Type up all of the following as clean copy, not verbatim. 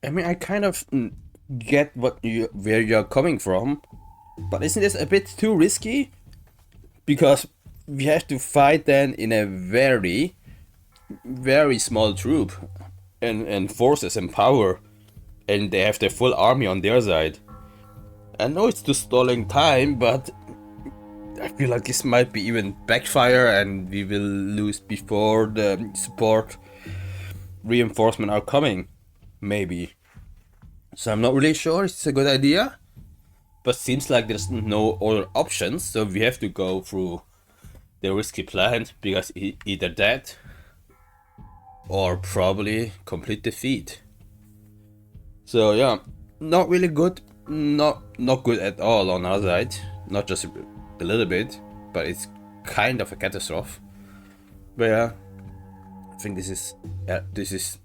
I mean, I kind of get where you're coming from, but isn't this a bit too risky? Because we have to fight then in a very, very small troop and forces and power, and they have their full army on their side. I know it's just stalling time, but I feel like this might be even backfire and we will lose before the support reinforcement are coming. Maybe. So I'm not really sure it's a good idea, but seems like there's no other options, so we have to go through the risky plan because either that or probably complete defeat. So yeah, not really good, not good at all on our side, not just a little bit, but it's kind of a catastrophe. But yeah, I think this is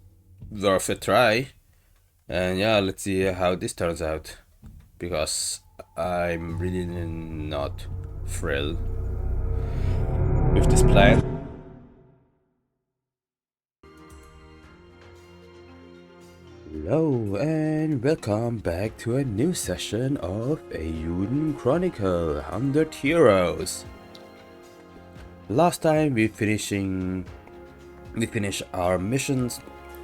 worth a try, and yeah, let's see how this turns out, because I'm really not thrilled with this plan. Hello and welcome back to a new session of Eiyuden Chronicle 100 Heroes. Last time we finished our missions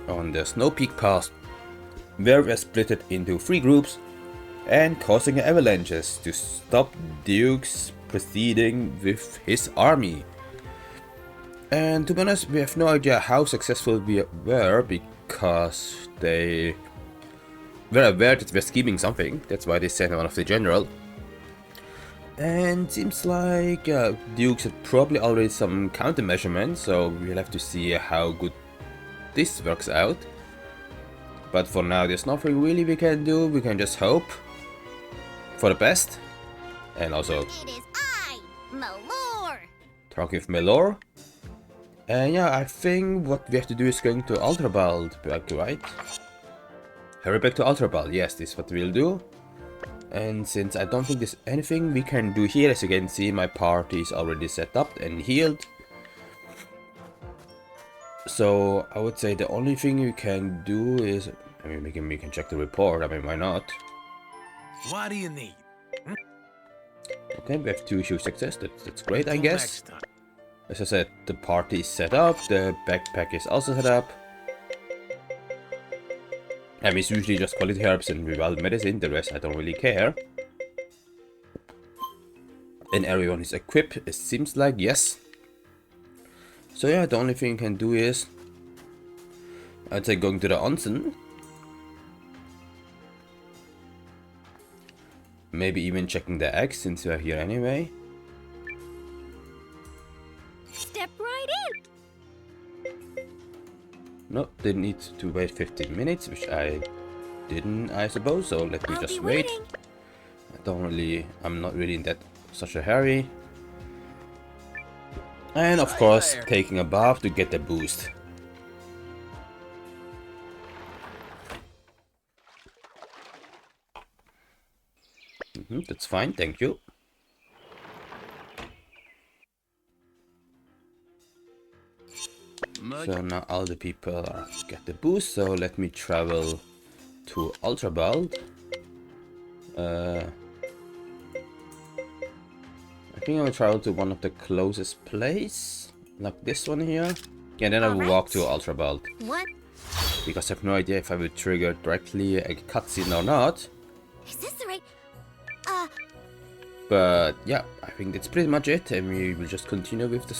on the Snow Peak Pass, where we are split into 3 groups and causing avalanches to stop Dukes proceeding with his army. And to be honest, we have no idea how successful we were because they were aware that we're scheming something. That's why they sent one of the general. And seems like Dukes had probably already some countermeasurements, so we'll have to see how good this works out. But for now, there's nothing really we can do. We can just hope for the best. And also It is I, Malor. talk with Melor. And yeah, I think what we have to do is going to Ultra Ball back, right? Hurry back to Ultra Ball. Yes, this is what we'll do. And since I don't think there's anything we can do here, as you can see, my party is already set up and healed. So I would say the only thing we can do is, I mean, we can check the report. I mean, why not? What do you need? Okay, we have 2 huge success. That's great, I Till guess. next time. As I said, the party is set up. The backpack is also set up. I mean, it's usually just quality herbs and wild medicine. The rest I don't really care. And everyone is equipped. It seems like yes. So yeah, the only thing you can do is, I'd say, going to the onsen. Maybe even checking the eggs since we're here anyway. Step right in. No, didn't need to wait 15 minutes, which I didn't, I suppose. So let me I'll just be wait. waiting. I'm not really in such a hurry. And of course, taking a bath to get the boost. That's fine, thank you. So now all the people get the boost, so let me travel to Ultra Bald. I think I'll travel to one of the closest place, like this one here. Yeah, then I will walk to Ultra Bald. What? Because I have no idea if I will trigger directly a cutscene or not. Is this the right? But yeah, I think that's pretty much it, and we will just continue with the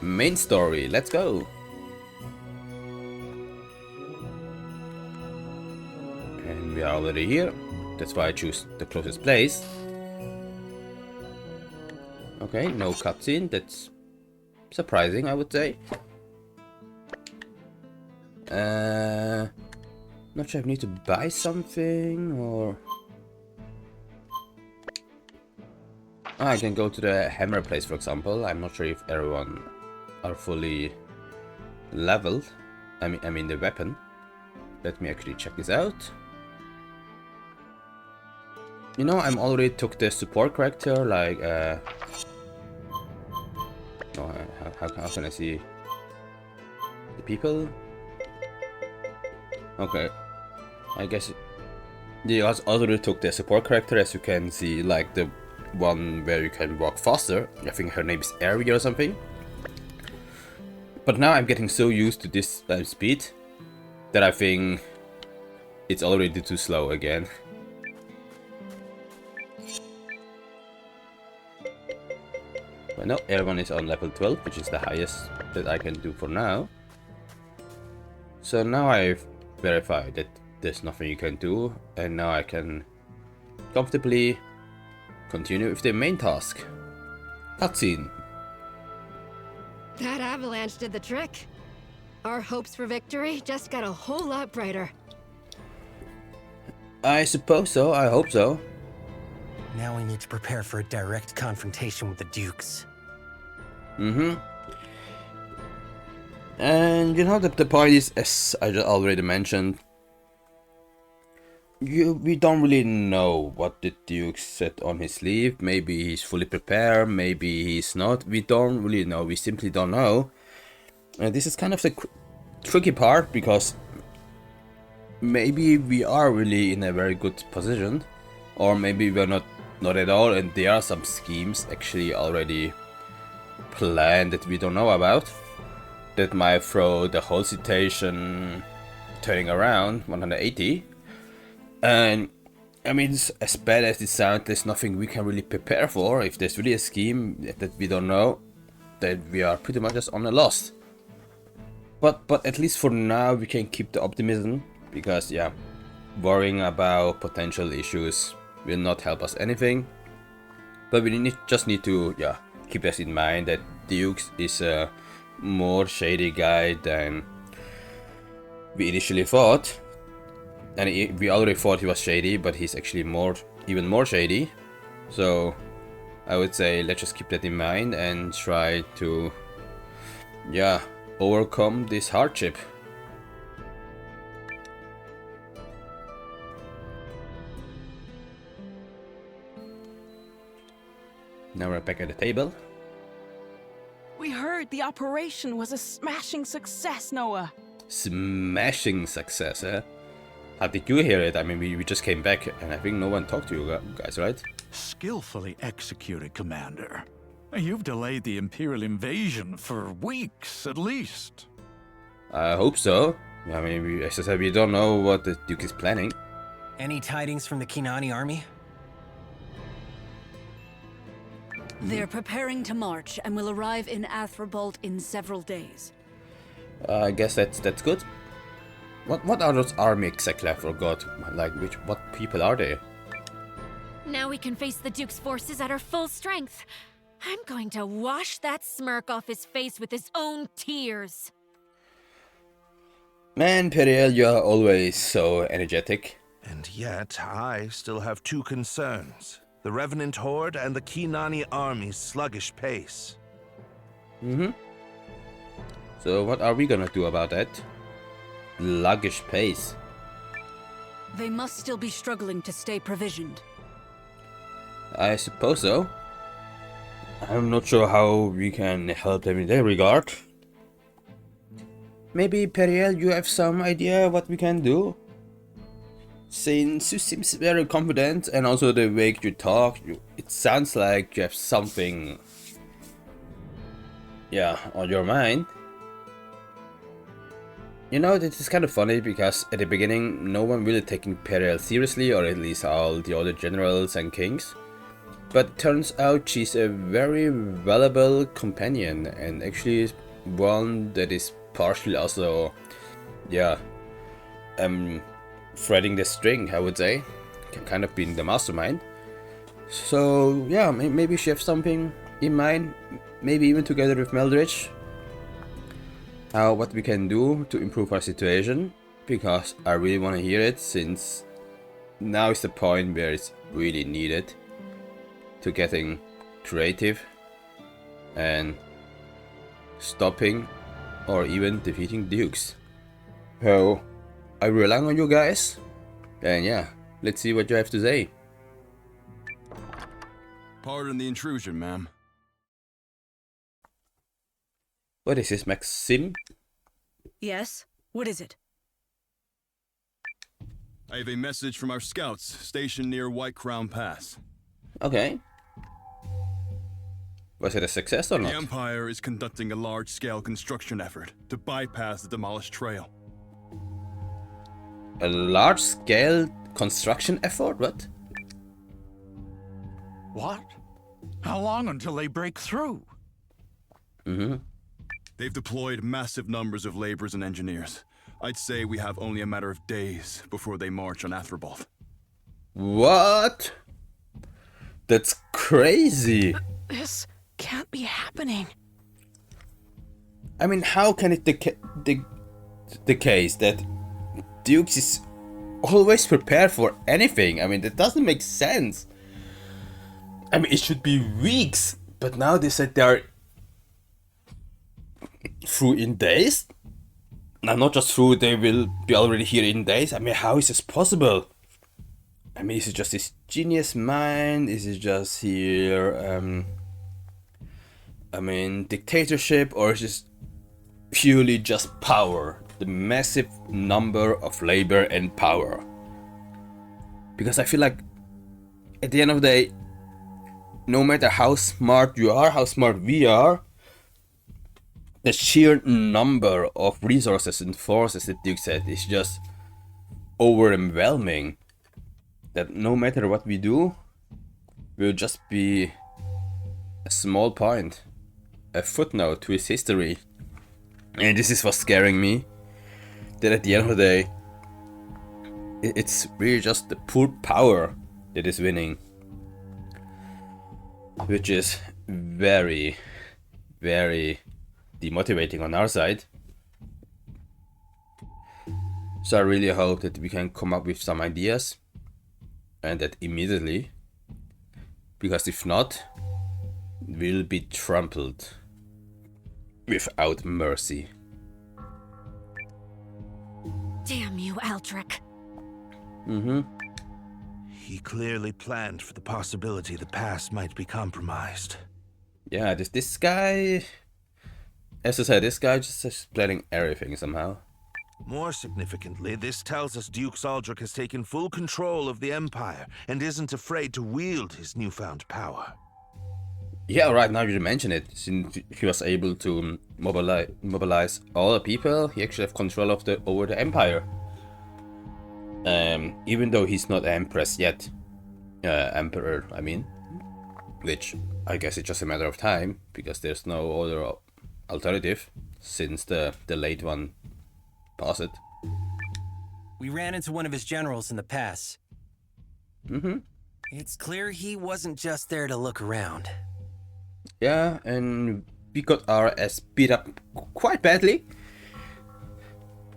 main story. Let's go! And we are already here. That's why I choose the closest place. Okay, no cutscene. That's surprising, I would say. Not sure if I need to buy something or... I can go to the hammer place, for example. I'm not sure if everyone are fully leveled. I mean the weapon. Let me actually check this out. You know, I'm already took the support character, like, no, how can I see the people? Okay. I guess the author took the support character, as you can see, like the one where you can walk faster. I think her name is Ari or something. But now I'm getting so used to this speed that I think it's already too slow again. But no, everyone is on level 12, which is the highest that I can do for now. So now I've verified that there's nothing you can do, and now I can comfortably continue with the main task. Cutscene. That avalanche did the trick. Our hopes for victory just got a whole lot brighter. I suppose so, I hope so. Now we need to prepare for a direct confrontation with the Dukes. And you know, the point is, as I just already mentioned, we don't really know what the Duke set on his sleeve. Maybe he's fully prepared, maybe he's not. We don't really know, we simply don't know. And this is kind of the tricky part, because maybe we are really in a very good position, or maybe we're not at all, and there are some schemes actually already planned that we don't know about, that might throw the whole situation turning around 180. And I mean, as bad as it sounds, there's nothing we can really prepare for. If there's really a scheme that we don't know, then we are pretty much just on a loss. But at least for now we can keep the optimism, because yeah, worrying about potential issues will not help us anything. But we just need to keep this in mind, that Dukes is a more shady guy than we initially thought. And we already thought he was shady, but he's actually even more shady. So I would say let's just keep that in mind and try to overcome this hardship. Now we're back at the table. We heard the operation was a smashing success, Noah. Smashing success, eh? How did you hear it? I mean, we just came back, and I think no one talked to you guys, right? Skillfully executed, Commander. You've delayed the Imperial invasion for weeks, at least. I hope so. I mean, as I said, we don't know what the Duke is planning. Any tidings from the Kinani army? They're preparing to march and will arrive in Athrobalt in several days. I guess that's good. What are those army exactly? I forgot. Like, what people are they? Now we can face the Duke's forces at our full strength. I'm going to wash that smirk off his face with his own tears. Man, Periel, you are always so energetic. And yet, I still have two concerns. The Revenant Horde and the Kinani army's sluggish pace. So what are we gonna do about that? Sluggish pace. They must still be struggling to stay provisioned. I suppose so. I'm not sure how we can help them in that regard. Maybe, Periel, you have some idea what we can do? Since you seem very confident, and also the way you talk, it sounds like you have something on your mind. You know, this is kind of funny, because at the beginning no one really taking Periel seriously, or at least all the other generals and kings. But turns out she's a very valuable companion, and actually one that is partially also threading the string, I would say, kind of being the mastermind. So yeah, maybe she has something in mind, maybe even together with Meldridge, what we can do to improve our situation, because I really want to hear it, since now is the point where it's really needed to getting creative and stopping or even defeating Dukes. So I rely on you guys, and yeah, let's see what you have to say. Pardon the intrusion, ma'am. What is this, Maxim? Yes? What is it? I have a message from our scouts stationed near White Crown Pass. Okay. Was it a success or The not? Empire is conducting a large-scale construction effort to bypass the demolished trail. A large-scale construction effort? What? What? How long until they break through? Mm-hmm. They've deployed massive numbers of laborers and engineers. I'd say we have only a matter of days before they march on Athrobalt. What? That's crazy. This can't be happening. I mean, how can it the case that Dukes is always prepared for anything? I mean, that doesn't make sense. I mean, it should be weeks, but now they said they're through in days. Now, not just through, they will be already here in days. I mean, how is this possible? I mean, is it just this genius mind? Is it just here, I mean, dictatorship? Or is it purely just power? The massive number of labor and power. Because I feel like, at the end of the day, no matter how smart you are, how smart we are, the sheer number of resources and forces that Duke said is just overwhelming. That no matter what we do, will just be a small point, a footnote to his history. And this is what's scaring me. That at the end of the day, it's really just the pure power that is winning. Which is very, very demotivating on our side. So I really hope that we can come up with some ideas, and that immediately, because if not, we'll be trampled without mercy. Damn you, Aldrich. Mm-hmm. He clearly planned for the possibility the pass might be compromised. Yeah, this guy, as I said, this guy just is planning everything somehow. More significantly, this tells us Duke Aldrich has taken full control of the Empire and isn't afraid to wield his newfound power. Yeah, right now you mention it, since he was able to mobilize all the people, he actually have control of over the Empire. Even though he's not Empress yet, Emperor, I mean, which I guess it's just a matter of time, because there's no other alternative since the late one passed. We ran into one of his generals in the pass. Mm-hmm. It's clear he wasn't just there to look around. Yeah, and we got our ass beat up quite badly.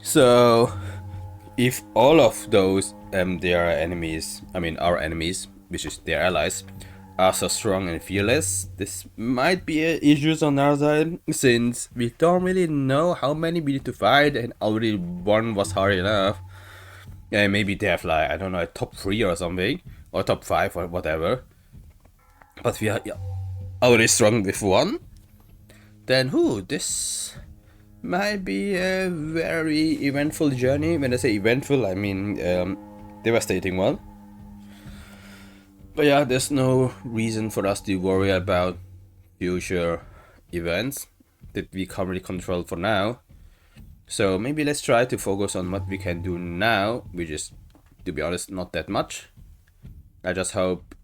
So, if all of those their enemies, I mean our enemies, which is their allies, are so strong and fearless, this might be issues on our side, since we don't really know how many we need to fight, and already one was hard enough. Yeah, maybe they have like, I don't know, a top 3 or something, or top 5 or whatever. But we are already strong with one. Then this might be a very eventful journey. When I say eventful, I mean devastating one. But yeah, there's no reason for us to worry about future events that we can't really control for now. So maybe let's try to focus on what we can do now, which is, to be honest, not that much. I just hope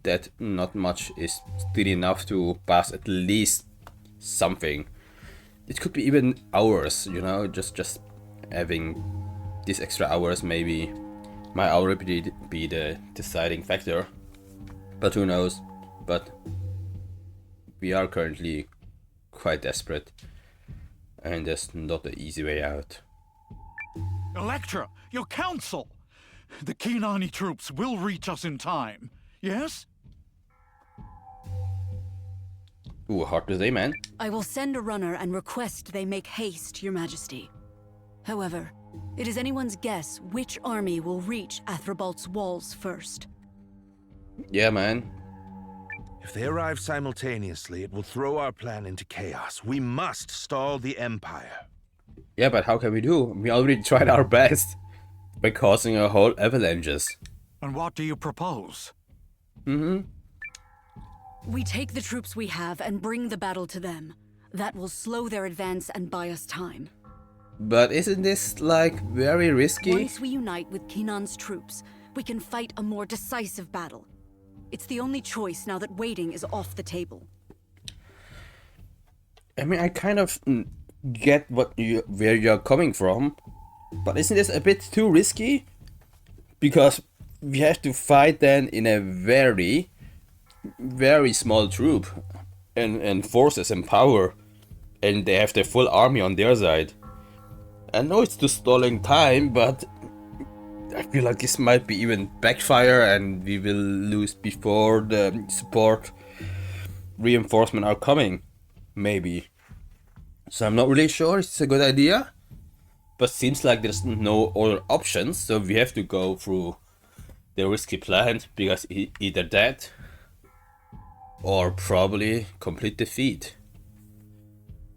that not much is still enough to pass at least something. It could be even hours, you know, just having these extra hours maybe might already be the deciding factor. But who knows? But we are currently quite desperate, and there's not an easy way out. Electra, your counsel! The Kinani troops will reach us in time, yes? Ooh, hard to say, man. I will send a runner and request they make haste, Your Majesty. However, it is anyone's guess which army will reach Athrobalt's walls first. Yeah, man. If they arrive simultaneously, it will throw our plan into chaos. We must stall the Empire. Yeah, but how can we do? We already tried our best. by causing a whole avalanches. And what do you propose? We take the troops we have and bring the battle to them. That will slow their advance and buy us time. But isn't this, like, very risky? Once we unite with Kinan's troops, we can fight a more decisive battle. It's the only choice now that waiting is off the table. I mean, I kind of get where you're coming from, but isn't this a bit too risky? Because we have to fight then in a very, very small troop and forces and power, and they have the full army on their side. I know it's just stalling time, but I feel like this might be even backfire and we will lose before the support reinforcement are coming. Maybe. So I'm not really sure it's a good idea. But seems like there's no other options, so we have to go through the risky plan because either that or probably complete defeat.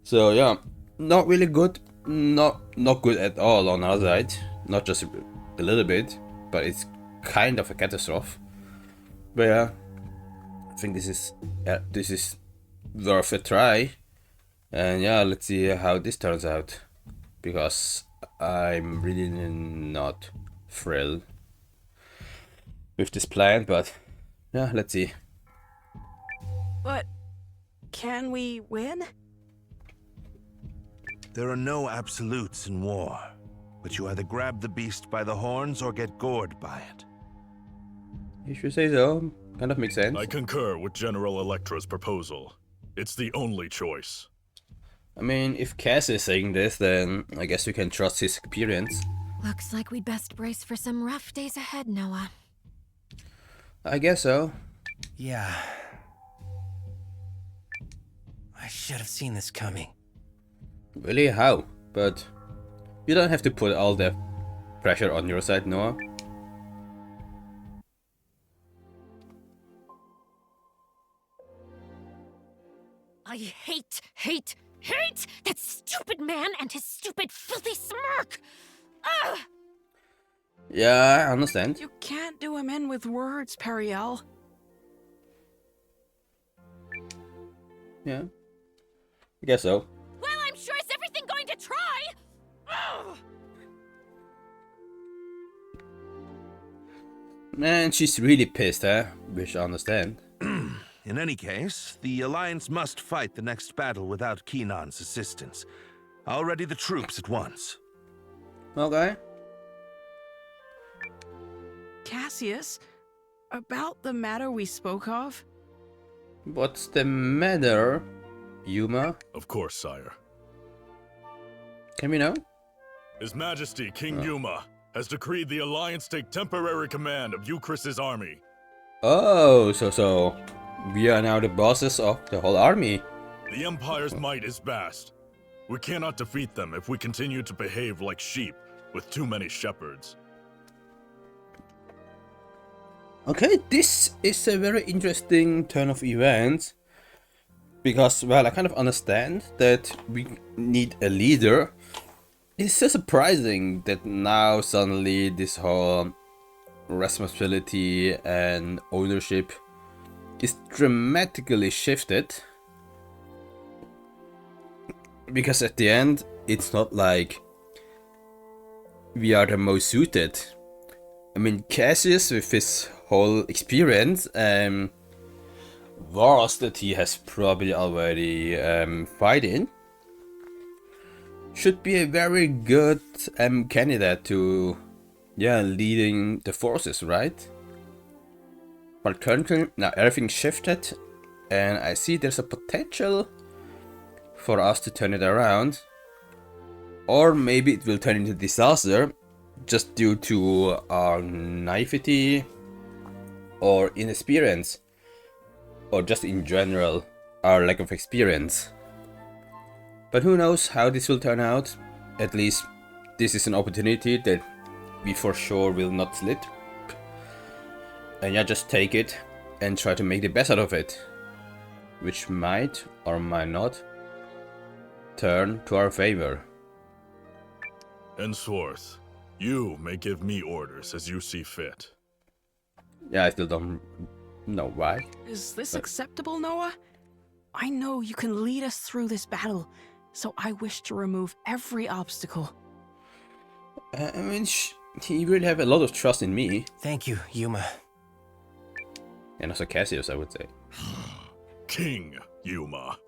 So yeah, not really good, not good at all on our side. Not just a little bit, but it's kind of a catastrophe. But yeah, I think this is worth a try. And yeah, let's see how this turns out, because I'm really not thrilled with this plan, but yeah, let's see. But can we win? There are no absolutes in war, but you either grab the beast by the horns or get gored by it. You should say so. Kind of makes sense. I concur with General Electra's proposal. It's the only choice. I mean, if Cass is saying this, then I guess you can trust his experience. Looks like we'd best brace for some rough days ahead, Noah. I guess so. Yeah. I should have seen this coming. Really? How? But you don't have to put all the pressure on your side, Noah. I hate that stupid man and his stupid, filthy smirk! Ugh! Yeah, I understand. You can't do him in with words, Periel. Yeah. I guess so. Well, I'm sure is everything going to try! Ugh! And she's really pissed, huh? Which I understand. In any case, the Alliance must fight the next battle without Kinan's assistance. I'll ready the troops at once. Okay. Cassius, about the matter we spoke of? What's the matter, Yuma? Of course, sire. Can we know? His Majesty King Yuma has decreed the Alliance take temporary command of Euchris's army. Oh, so we are now the bosses of the whole army. The Empire's might is vast. We cannot defeat them if we continue to behave like sheep with too many shepherds. Okay, this is a very interesting turn of events. Because, well, I kind of understand that we need a leader. It's so surprising that now suddenly this whole responsibility and ownership is dramatically shifted. Because at the end, it's not like we are the most suited. I mean, Cassius, with his whole experience wars that he has probably already fighting, should be a very good candidate to, yeah, leading the forces, right? But currently, now everything shifted, and I see there's a potential for us to turn it around, or maybe it will turn into disaster just due to our naivety or inexperience, or just in general our lack of experience. But who knows how this will turn out. At least this is an opportunity that we for sure will not slip. And yeah, just take it and try to make the best out of it, which might or might not turn to our favor. Henceforth, You may give me orders as you see fit. Yeah, I still don't know why. Is this acceptable, Noah? I know you can lead us through this battle, so I wish to remove every obstacle. I mean, he really have a lot of trust in me. Thank you, Yuma. And also Cassius, I would say. King Yuma.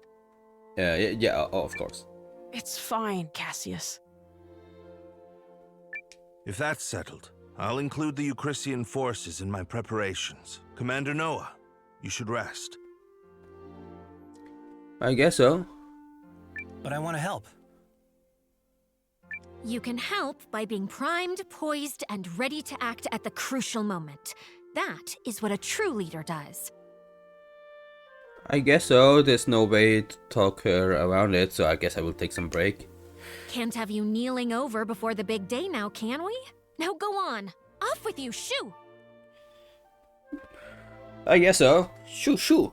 Yeah, of course. It's fine, Cassius. If that's settled, I'll include the Eucrysian forces in my preparations. Commander Noah, you should rest. I guess so. But I want to help. You can help by being primed, poised, and ready to act at the crucial moment. That is what a true leader does. I guess so. There's no way to talk her around it, so I guess I will take some break. Can't have you kneeling over before the big day now, can we? Now go on. Off with you, shoo! I guess so. Shoo, shoo.